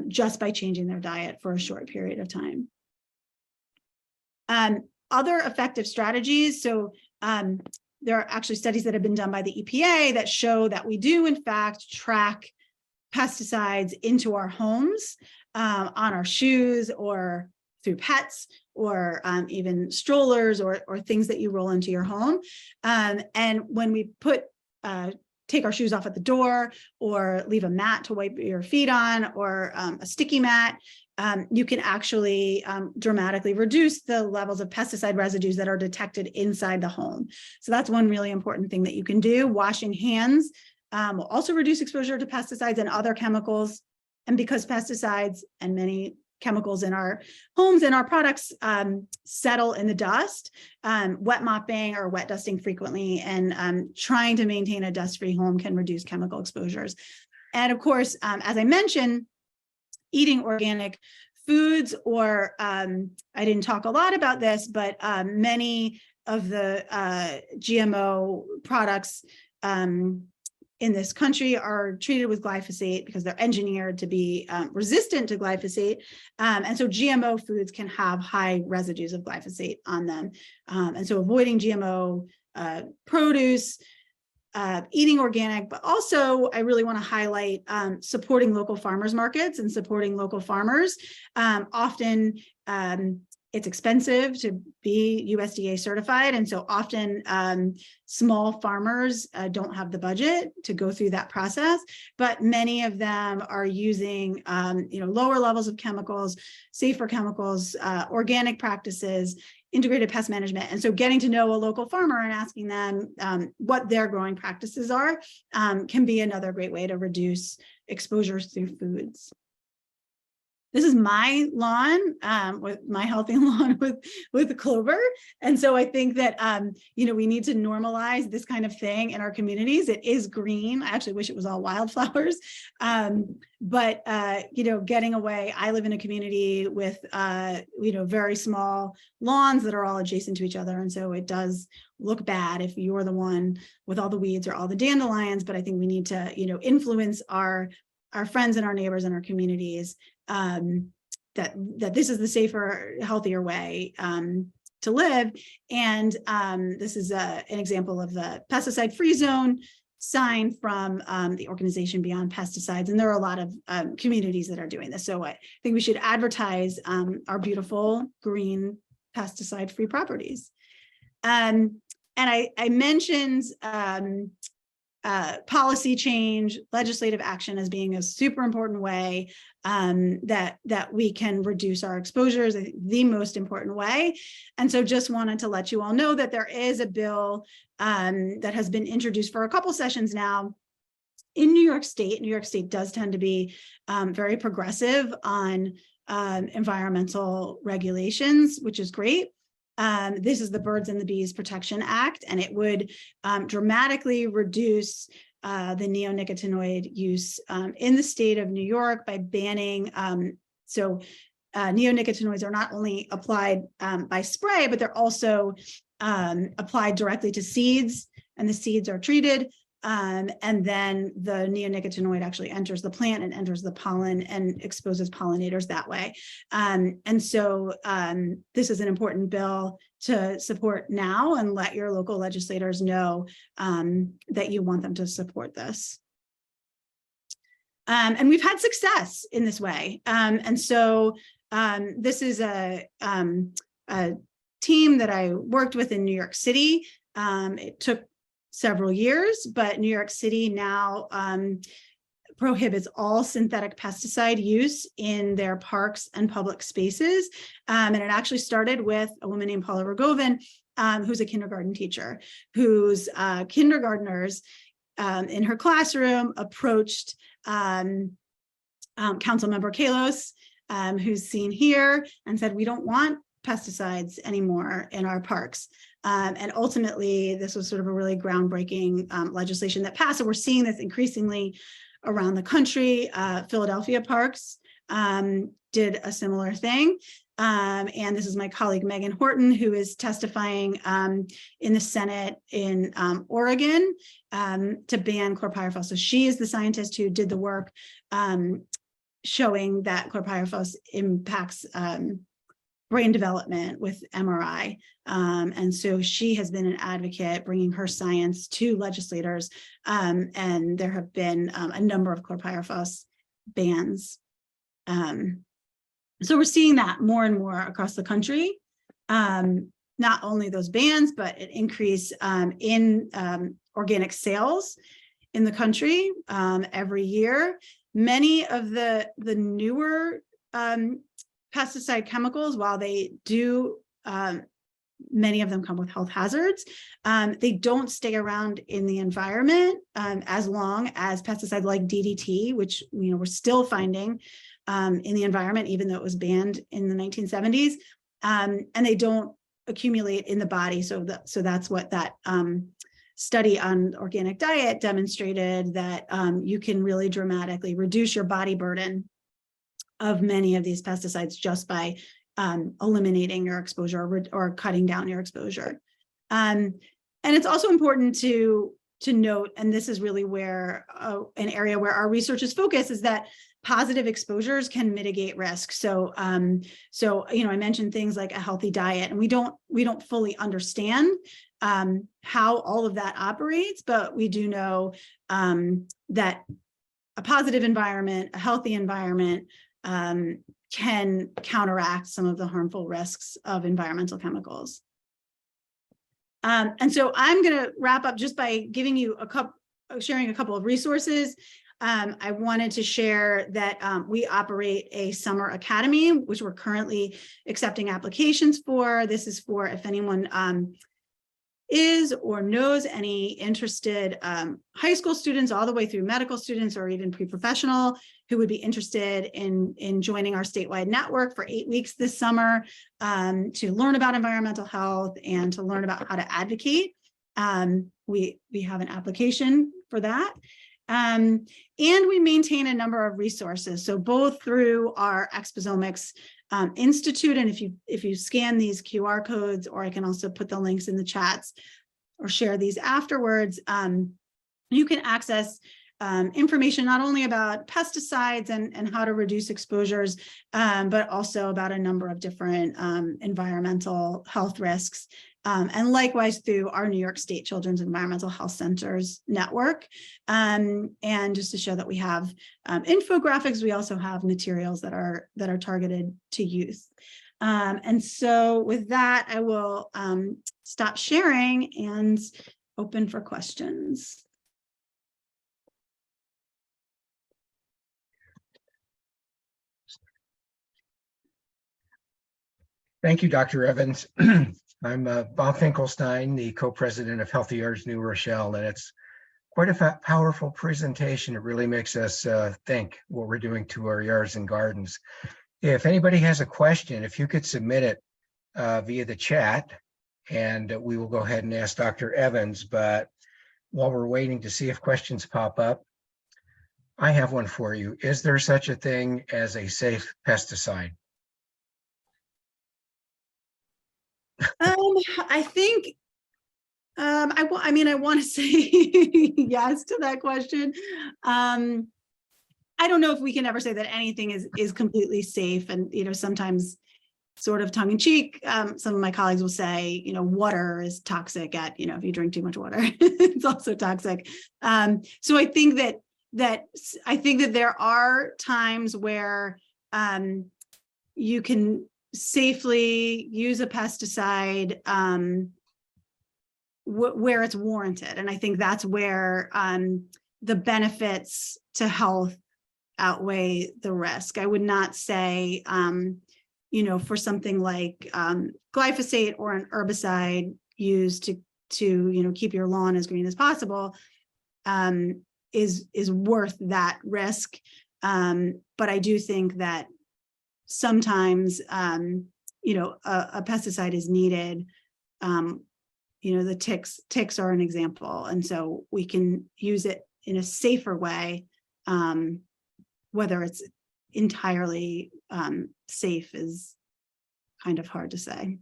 just by changing their diet for a short period of time. Other effective strategies. So there are actually studies that have been done by the EPA that show that we do in fact track pesticides into our homes, on our shoes, or through pets, or even strollers, or things that you roll into your home. And when we take our shoes off at the door, or leave a mat to wipe your feet on, or a sticky mat, you can actually dramatically reduce the levels of pesticide residues that are detected inside the home. So that's one really important thing that you can do. Washing hands will also reduce exposure to pesticides and other chemicals. And because pesticides and many chemicals in our homes and our products settle in the dust, wet mopping or wet dusting frequently, and trying to maintain a dust-free home can reduce chemical exposures. And of course, as I mentioned, eating organic foods, or I didn't talk a lot about this, but many of the GMO products in this country are treated with glyphosate because they're engineered to be resistant to glyphosate. And so GMO foods can have high residues of glyphosate on them. And so avoiding GMO produce, eating organic, but also I really want to highlight supporting local farmers markets and supporting local farmers. Often it's expensive to be USDA certified. And so often small farmers don't have the budget to go through that process, but many of them are using lower levels of chemicals, safer chemicals, organic practices, integrated pest management. And so getting to know a local farmer and asking them what their growing practices are can be another great way to reduce exposures through foods. This is my lawn, with my healthy lawn with clover. And so I think that, we need to normalize this kind of thing in our communities. It is green. I actually wish it was all wildflowers. But getting away, I live in a community with, very small lawns that are all adjacent to each other. And so it does look bad if you're the one with all the weeds or all the dandelions. But I think we need to, influence our friends and our neighbors and our communities that this is the safer, healthier way to live. And this is an example of the pesticide-free zone sign from the organization Beyond Pesticides. And there are a lot of communities that are doing this. So I think we should advertise our beautiful green pesticide-free properties. And I mentioned policy change, legislative action as being a super important way that we can reduce our exposures, the most important way. And so just wanted to let you all know that there is a bill that has been introduced for a couple sessions now in New York State. New York State does tend to be very progressive on environmental regulations, which is great. This is the Birds and the Bees Protection Act, and it would dramatically reduce the neonicotinoid use in the state of New York by banning. Neonicotinoids are not only applied by spray, but they're also applied directly to seeds, and the seeds are treated. And then the neonicotinoid actually enters the plant and enters the pollen and exposes pollinators that way. And so this is an important bill to support now, and let your local legislators know that you want them to support this. And we've had success in this way. And so this is a team that I worked with in New York City. It took several years, but New York City now prohibits all synthetic pesticide use in their parks and public spaces. And it actually started with a woman named Paula Rogovin, who's a kindergarten teacher, whose kindergartners in her classroom approached Council Member Kalos, who's seen here, and said, we don't want pesticides anymore in our parks. And ultimately, this was sort of a really groundbreaking legislation that passed. And we're seeing this increasingly around the country. Philadelphia parks did a similar thing. And this is my colleague, Megan Horton, who is testifying in the Senate in Oregon to ban chlorpyrifos. So she is the scientist who did the work showing that chlorpyrifos impacts brain development with MRI. And so she has been an advocate bringing her science to legislators. And there have been a number of chlorpyrifos bans. So we're seeing that more and more across the country. Not only those bans, but an increase in organic sales in the country every year. Many of the newer pesticide chemicals, while they do, many of them come with health hazards, they don't stay around in the environment as long as pesticides like DDT, which we're still finding in the environment, even though it was banned in the 1970s, and they don't accumulate in the body. So that's what that study on organic diet demonstrated, that you can really dramatically reduce your body burden of many of these pesticides just by eliminating your exposure or cutting down your exposure. And it's also important to note, and this is really where an area where our research is focused, is that positive exposures can mitigate risk. So I mentioned things like a healthy diet, and we don't fully understand how all of that operates, but we do know that a positive environment, a healthy environment, can counteract some of the harmful risks of environmental chemicals. And so I'm going to wrap up just by giving you sharing a couple of resources. I wanted to share that we operate a summer academy, which we're currently accepting applications for. This is for if anyone is or knows any interested high school students all the way through medical students or even pre-professional who would be interested in joining our statewide network for 8 weeks this summer to learn about environmental health and to learn about how to advocate. We have an application for that. And we maintain a number of resources. So both through our Exposomics Institute, and if you scan these QR codes, or I can also put the links in the chats or share these afterwards, you can access information not only about pesticides and how to reduce exposures, but also about a number of different environmental health risks. And likewise through our New York State Children's Environmental Health Centers network. And just to show that we have infographics, we also have materials that are targeted to youth. And so with that, I will stop sharing and open for questions. Thank you, Dr. Evans. I'm Bob Finkelstein, the co-president of Healthy Yards New Rochelle, and it's quite a powerful presentation. It really makes us think what we're doing to our yards and gardens. If anybody has a question, if you could submit it via the chat, and we will go ahead and ask Dr. Evans. But while we're waiting to see if questions pop up, I have one for you. Is there such a thing as a safe pesticide? I think I want to say yes to that question. I don't know if we can ever say that anything is completely safe. And sometimes, sort of tongue in cheek, some of my colleagues will say, water is toxic. If you drink too much water, it's also toxic. So I think that I think that there are times where you can safely use a pesticide where it's warranted. And I think that's where the benefits to health outweigh the risk. I would not say, for something like glyphosate or an herbicide used to keep your lawn as green as possible is worth that risk. But I do think that sometimes, a pesticide is needed. The ticks are an example. And so we can use it in a safer way. Whether it's entirely safe is kind of hard to say.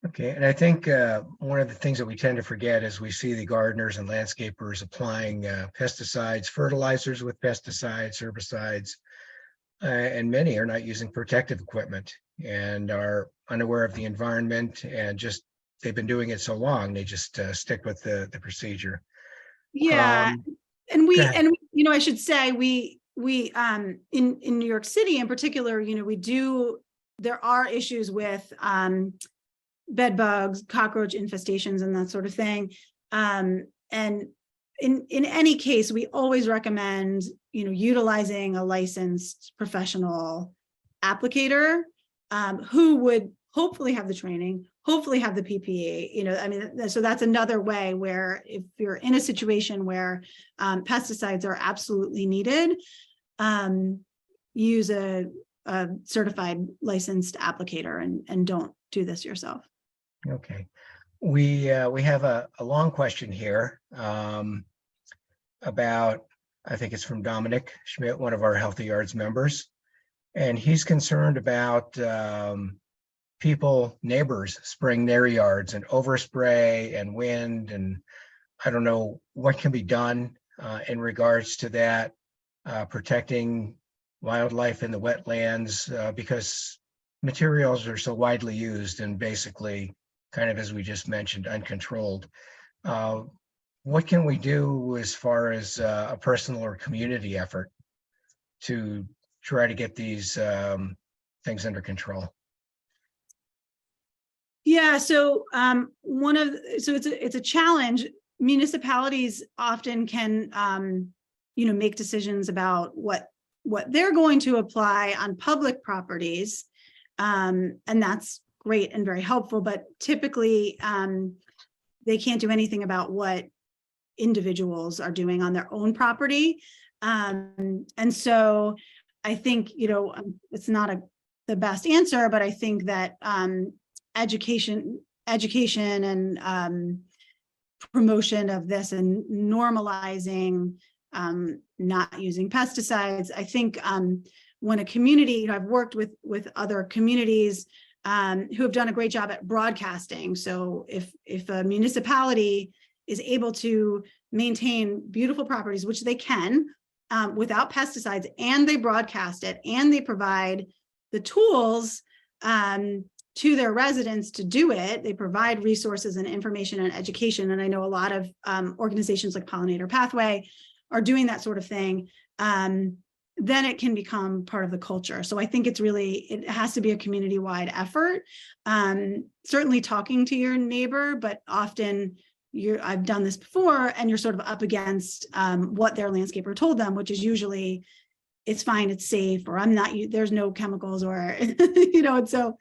Okay, and I think one of the things that we tend to forget is we see the gardeners and landscapers applying pesticides, fertilizers with pesticides, herbicides, and many are not using protective equipment and are unaware of the environment, and just they've been doing it so long, they just stick with the procedure. Yeah, Go ahead. I should say we in New York City in particular, there are issues with bed bugs, cockroach infestations, and that sort of thing. And in any case, we always recommend, utilizing a licensed professional applicator who would hopefully have the training, hopefully have the PPE, so that's another way where if you're in a situation where pesticides are absolutely needed, use a certified licensed applicator and don't do this yourself. Okay, we have a long question here about, I think it's from Dominic Schmidt, one of our Healthy Yards members, and he's concerned about neighbors spraying their yards and overspray and wind, and I don't know what can be done in regards to that, protecting wildlife in the wetlands, because materials are so widely used and basically, kind of as we just mentioned, uncontrolled. What can we do as far as a personal or community effort to try to get these things under control? Yeah, so it's a challenge. Municipalities often can make decisions about what they're going to apply on public properties, and that's great and very helpful, but typically they can't do anything about what individuals are doing on their own property. And so I think, it's not the best answer, but I think that education and promotion of this and normalizing not using pesticides. I think when a community, I've worked with other communities who have done a great job at broadcasting. So if a municipality is able to maintain beautiful properties, which they can, without pesticides, and they broadcast it, and they provide the tools to their residents to do it, they provide resources and information and education. And I know a lot of organizations like Pollinator Pathway are doing that sort of thing. Then it can become part of the culture. So I think it has to be a community-wide effort. Certainly talking to your neighbor, but often I've done this before, and you're sort of up against what their landscaper told them, which is usually it's fine, it's safe, or there's no chemicals, or and so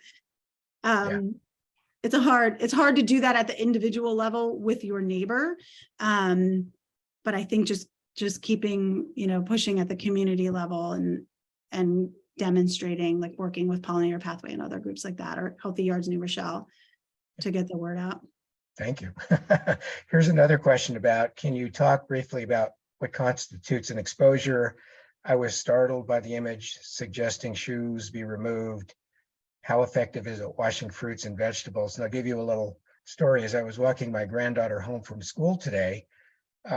it's hard to do that at the individual level with your neighbor. But I think just keeping, pushing at the community level and demonstrating, like working with Pollinator Pathway and other groups like that, or Healthy Yards New Rochelle, to get the word out. Thank you. Here's another question about, can you talk briefly about what constitutes an exposure? I was startled by the image suggesting shoes be removed. How effective is it washing fruits and vegetables? And I'll give you a little story. As I was walking my granddaughter home from school today,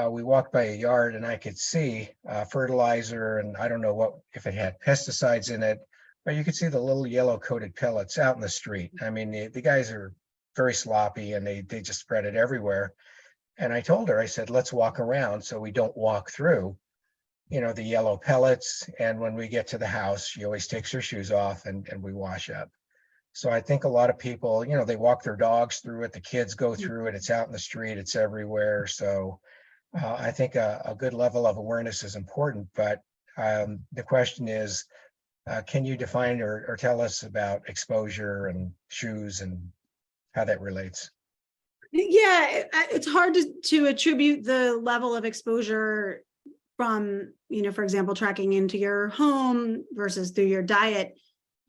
we walked by a yard and I could see fertilizer, and I don't know if it had pesticides in it, but you could see the little yellow coated pellets out in the street. I mean, the guys are very sloppy and they just spread it everywhere. And I told her, I said, let's walk around so we don't walk through. the yellow pellets. And when we get to the house, she always takes her shoes off and we wash up. So I think a lot of people, they walk their dogs through it. The kids go through it. It's out in the street. It's everywhere. So I think a good level of awareness is important. But the question is, can you define or tell us about exposure and shoes and how that relates? Yeah, it's hard to attribute the level of exposure from, for example, tracking into your home versus through your diet.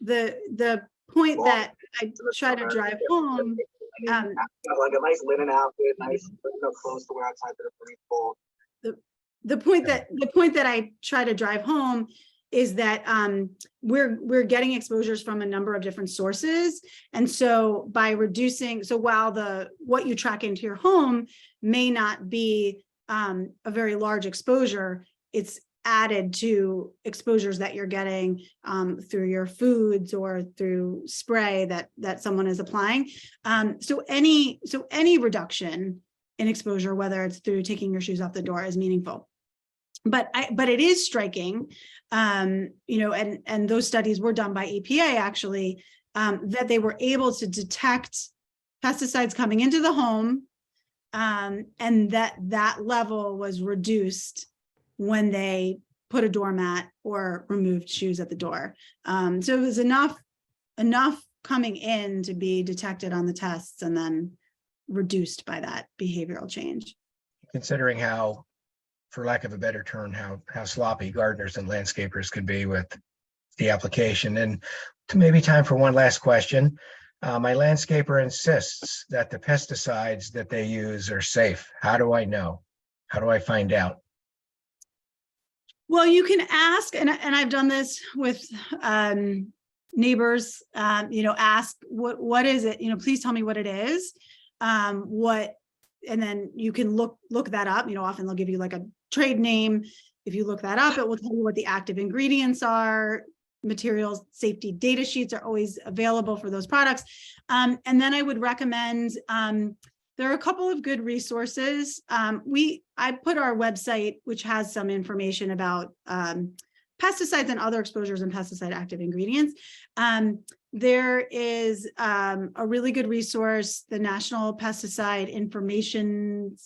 The point that I try to drive home, like a nice linen outfit, nice clothes to wear outside that are breathable. The point that I try to drive home is that we're getting exposures from a number of different sources. And so by reducing, so while what you track into your home may not be a very large exposure, it's added to exposures that you're getting through your foods or through spray that someone is applying. So any reduction in exposure, whether it's through taking your shoes off the door, is meaningful. But it is striking, and those studies were done by EPA actually, that they were able to detect pesticides coming into the home, and that level was reduced when they put a doormat or removed shoes at the door. So it was enough coming in to be detected on the tests and then reduced by that behavioral change. Considering how, for lack of a better term, how sloppy gardeners and landscapers could be with the application. And maybe time for one last question. My landscaper insists that the pesticides that they use are safe. How do I know? How do I find out? Well, you can ask, and I've done this with neighbors, ask what is it, please tell me what it is. And then you can look that up. Often they'll give you like a trade name. If you look that up, it will tell you what the active ingredients are. Materials safety data sheets are always available for those products. And then I would recommend, there are a couple of good resources. I put our website, which has some information about pesticides and other exposures and pesticide active ingredients. There is a really good resource, the National Pesticide Information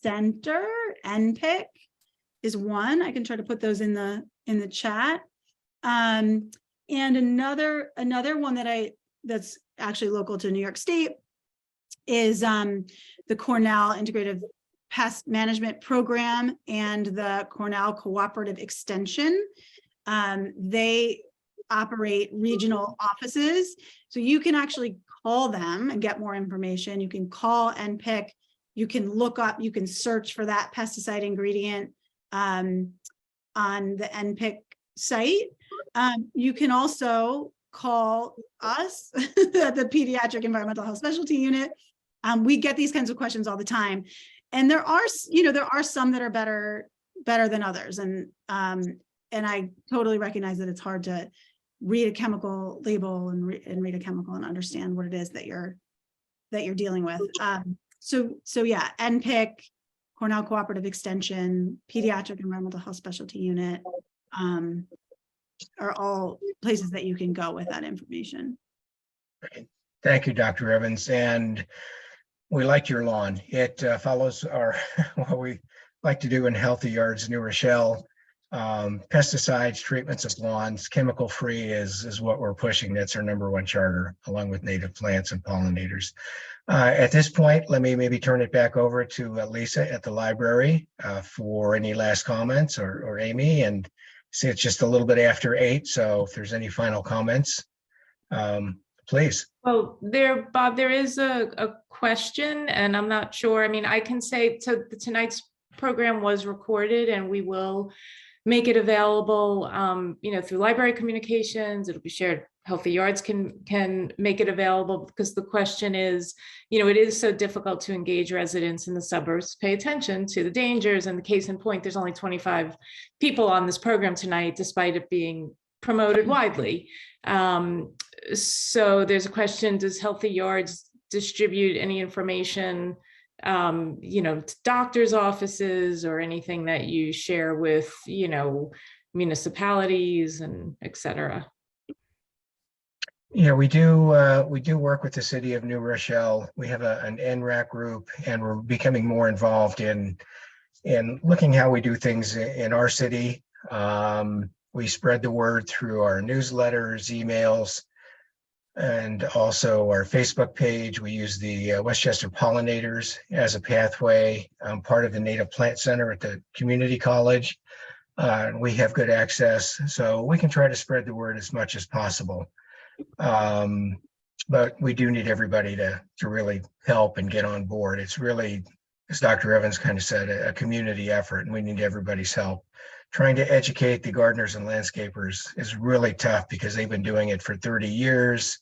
Center, NPIC is one. I can try to put those in the chat. And another one that's actually local to New York State is the Cornell Integrative Pest Management Program and the Cornell Cooperative Extension. They operate regional offices, so you can actually call them and get more information. You can call NPIC, you can look up, you can search for that pesticide ingredient on the NPIC site. You can also call us at the Pediatric Environmental Health Specialty Unit. We get these kinds of questions all the time, and there are some that are better than others, and I totally recognize that it's hard to read a chemical label and read a chemical and understand what it is that you're dealing with. So yeah, NPIC, Cornell Cooperative Extension, Pediatric Environmental Health Specialty Unit are all places that you can go with that information. Great. Thank you, Dr. Evans. And we like your lawn. It follows what we like to do in Healthy Yards New Rochelle. Pesticides, treatments of lawns, chemical free is what we're pushing. That's our #1 charter, along with native plants and pollinators. At this point, let me maybe turn it back over to Lisa at the library for any last comments, or Amy. And see, it's just a little bit after 8, so if there's any final comments, please. Well, Bob, there is a question, and I'm not sure. I mean, I can say tonight's program was recorded, and we will make it available, through library communications. It'll be shared. Healthy Yards can make it available, because the question is, it is so difficult to engage residents in the suburbs to pay attention to the dangers. And the case in point, there's only 25 people on this program tonight, despite it being promoted widely. So there's a question: does Healthy Yards distribute any information doctor's offices or anything that you share with, municipalities and et cetera. Yeah, we do work with the city of New Rochelle. We have an NRAC group, and we're becoming more involved in looking how we do things in our city. We spread the word through our newsletters, emails, and also our Facebook page. We use the Westchester Pollinators as a pathway. I'm part of the Native Plant Center at the community college. We have good access, so we can try to spread the word as much as possible. But we do need everybody to really help and get on board. It's really, as Dr. Evans kind of said, a community effort, and we need everybody's help. Trying to educate the gardeners and landscapers is really tough because they've been doing it for 30 years.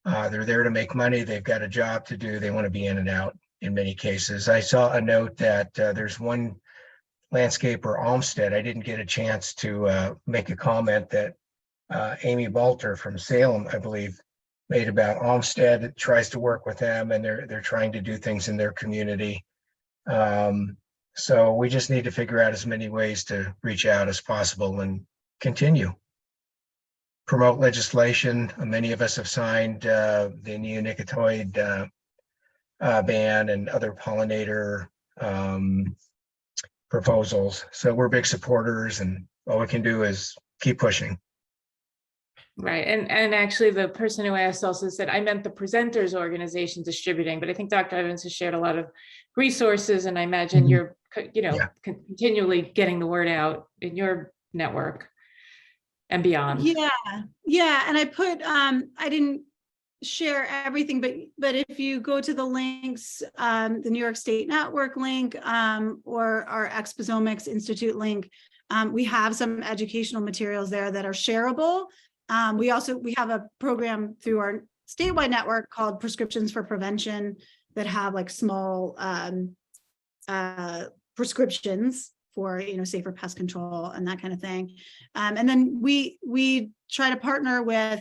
They're there to make money. They've got a job to do. They want to be in and out in many cases. I saw a note that there's one landscaper, Olmsted. I didn't get a chance to make a comment that Amy Balter from Salem, I believe, made about Olmsted. It tries to work with them, and they're trying to do things in their community. So we just need to figure out as many ways to reach out as possible and continue. Promote legislation. Many of us have signed the neonicotinoid ban and other pollinator proposals. So we're big supporters, and all we can do is keep pushing. Right. And actually the person who asked also said, I meant the presenters organization distributing, but I think Dr. Evans has shared a lot of resources, and I imagine you're, continually getting the word out in your network and beyond. Yeah. And I put, I didn't share everything, but if you go to the links, the New York State Network link, or our Exposomics Institute link, we have some educational materials there that are shareable. We have a program through our statewide network called Prescriptions for Prevention that have like small prescriptions for safer pest control and that kind of thing. And then we try to partner with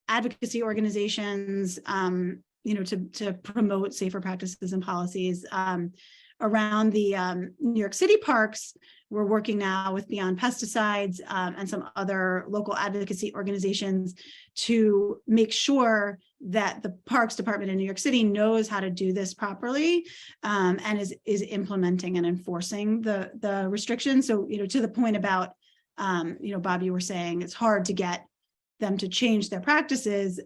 advocacy organizations, to promote safer practices and policies. Around the New York City parks, we're working now with Beyond Pesticides and some other local advocacy organizations to make sure that the Parks Department in New York City knows how to do this properly, and is implementing and enforcing the restrictions. So, to the point about, Bob, you were saying it's hard to get them to change their practices.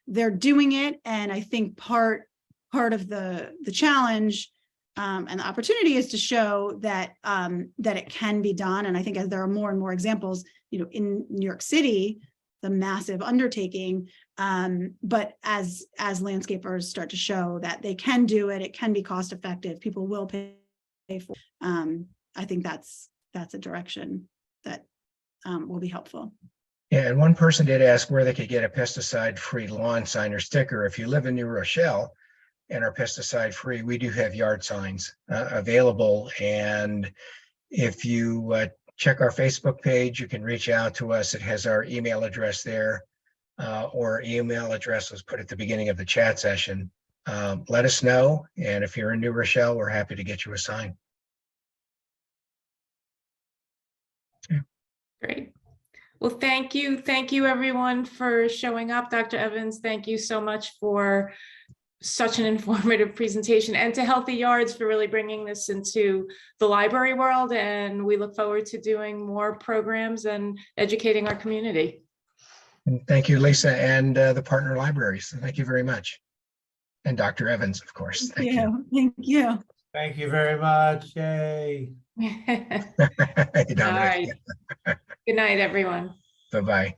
They're doing it, and I think part of the challenge and the opportunity is to show that it can be done. And I think as there are more and more examples, in New York City, the massive undertaking, but as landscapers start to show that they can do it, it can be cost effective, people will pay for. I think that's a direction that will be helpful. Yeah, and one person did ask where they could get a pesticide-free lawn sign or sticker. If you live in New Rochelle and are pesticide-free, we do have yard signs available. And if you check our Facebook page, you can reach out to us. It has our email address there, or email address was put at the beginning of the chat session. Let us know. And if you're in New Rochelle, we're happy to get you a sign. Yeah. Great. Well, thank you. Thank you, everyone, for showing up. Dr. Evans, thank you so much for such an informative presentation, and to Healthy Yards for really bringing this into the library world. And we look forward to doing more programs and educating our community. And thank you, Lisa, and the partner libraries. Thank you very much. And Dr. Evans, of course. Thank you. Thank you. Thank you very much. Yay. Hey, All right. Good night, everyone. Bye-bye.